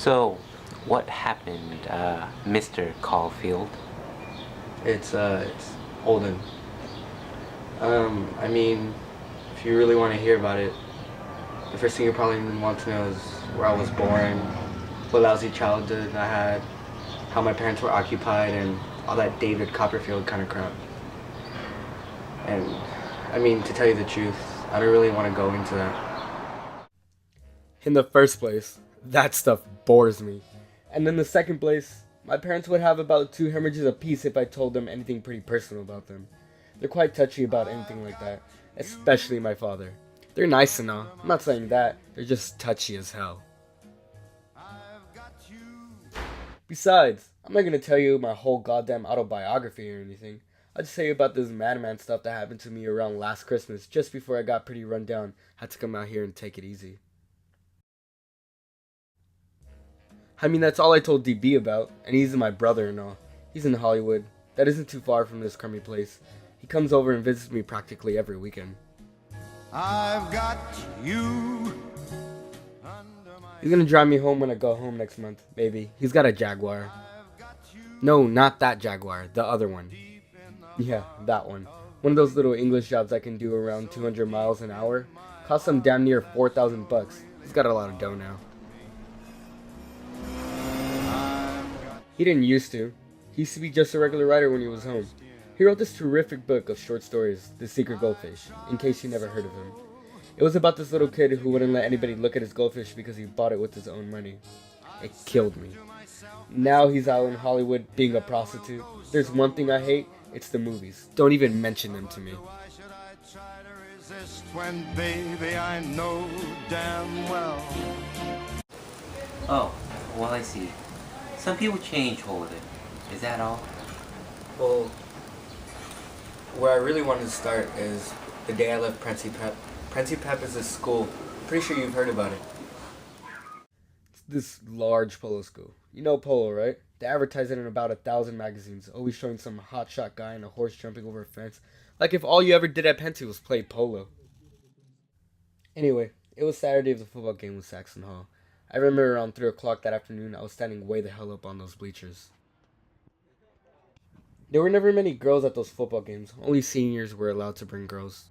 So, what happened, Mr. Caulfield? It's Holden. I mean, if you really want to hear about it, the first thing you probably want to know is where I was born, what lousy childhood I had, how my parents were occupied, and all that David Copperfield kind of crap. And, I mean, to tell you the truth, I don't really want to go into that. In the first place, that stuff bores me. And in the second place, my parents would have about 2 hemorrhages apiece if I told them anything pretty personal about them. They're quite touchy about anything like that, especially my father. They're nice and all, I'm not saying that, they're just touchy as hell. Besides, I'm not gonna tell you my whole goddamn autobiography or anything. I'll just tell you about this madman stuff that happened to me around last Christmas, just before I got pretty run down, had to come out here and take it easy. I mean, that's all I told DB about, and he's my brother and all. He's in Hollywood. That isn't too far from this crummy place. He comes over and visits me practically every weekend. I've got you. He's gonna drive me home when I go home next month, maybe. He's got a Jaguar. No, not that Jaguar, the other one. Yeah, that one. One of those little English jobs I can do around 200 miles an hour. Costs him damn near $4,000. He's got a lot of dough now. He didn't used to. He used to be just a regular writer when he was home. He wrote this terrific book of short stories, The Secret Goldfish, in case you never heard of him. It was about this little kid who wouldn't let anybody look at his goldfish because he bought it with his own money. It killed me. Now he's out in Hollywood being a prostitute. There's one thing I hate, it's the movies. Don't even mention them to me. Why should I try to resist when, baby, I know damn well. Oh, well, I see. Some people change, Holden. Is that all? Well, where I really wanted to start is the day I left Prency Pep. Prency Pep is a school. Pretty sure you've heard about it. It's this large polo school. You know polo, right? They advertise it in about 1,000 magazines, always showing some hotshot guy on a horse jumping over a fence. Like if all you ever did at Penty was play polo. Anyway, it was Saturday of the football game with Saxon Hall. I remember around 3 o'clock that afternoon, I was standing way the hell up on those bleachers. There were never many girls at those football games. Only seniors were allowed to bring girls.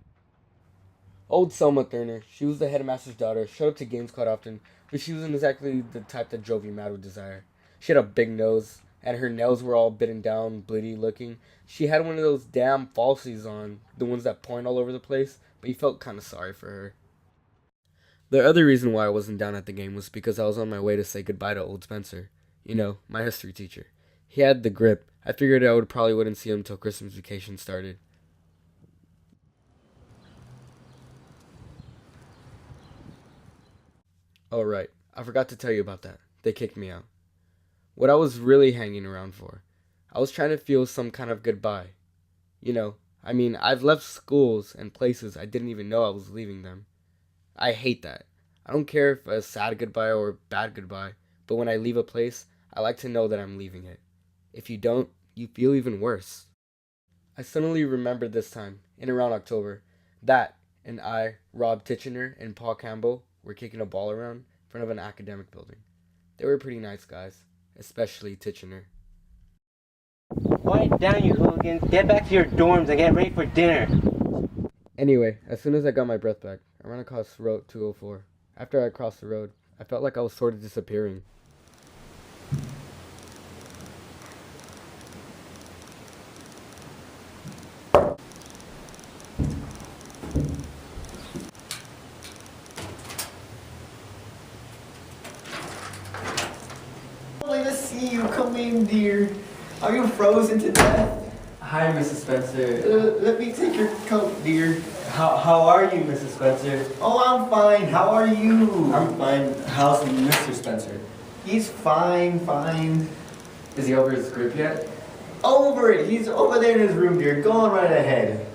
Old Selma Turner, she was the headmaster's daughter, showed up to games quite often, but she wasn't exactly the type that drove you mad with desire. She had a big nose, and her nails were all bitten down, bleedy looking. She had one of those damn falsies on, the ones that point all over the place, but you felt kind of sorry for her. The other reason why I wasn't down at the game was because I was on my way to say goodbye to old Spencer. You know, my history teacher. He had the grip. I figured probably wouldn't see him until Christmas vacation started. Oh right, I forgot to tell you about that. They kicked me out. What I was really hanging around for. I was trying to feel some kind of goodbye. You know, I mean, I've left schools and places I didn't even know I was leaving them. I hate that. I don't care if a sad goodbye or a bad goodbye, but when I leave a place, I like to know that I'm leaving it. If you don't, you feel even worse. I suddenly remembered this time, in around October, that and I, Rob Titchener, and Paul Campbell were kicking a ball around in front of an academic building. They were pretty nice guys, especially Titchener. Quiet down, you hooligans. Get back to your dorms and get ready for dinner. Anyway, as soon as I got my breath back, I ran across Route 204. After I crossed the road, I felt like I was sort of disappearing. Lovely to see you. Come in, dear. Are you frozen to death? Hi, Mrs. Spencer. Let me take your coat, dear. How are you, Mrs. Spencer? Oh, I'm fine. How are you? I'm fine. How's Mr. Spencer? He's fine, fine. Is he over his grip yet? Over it. He's over there in his room, dear. Go on right ahead.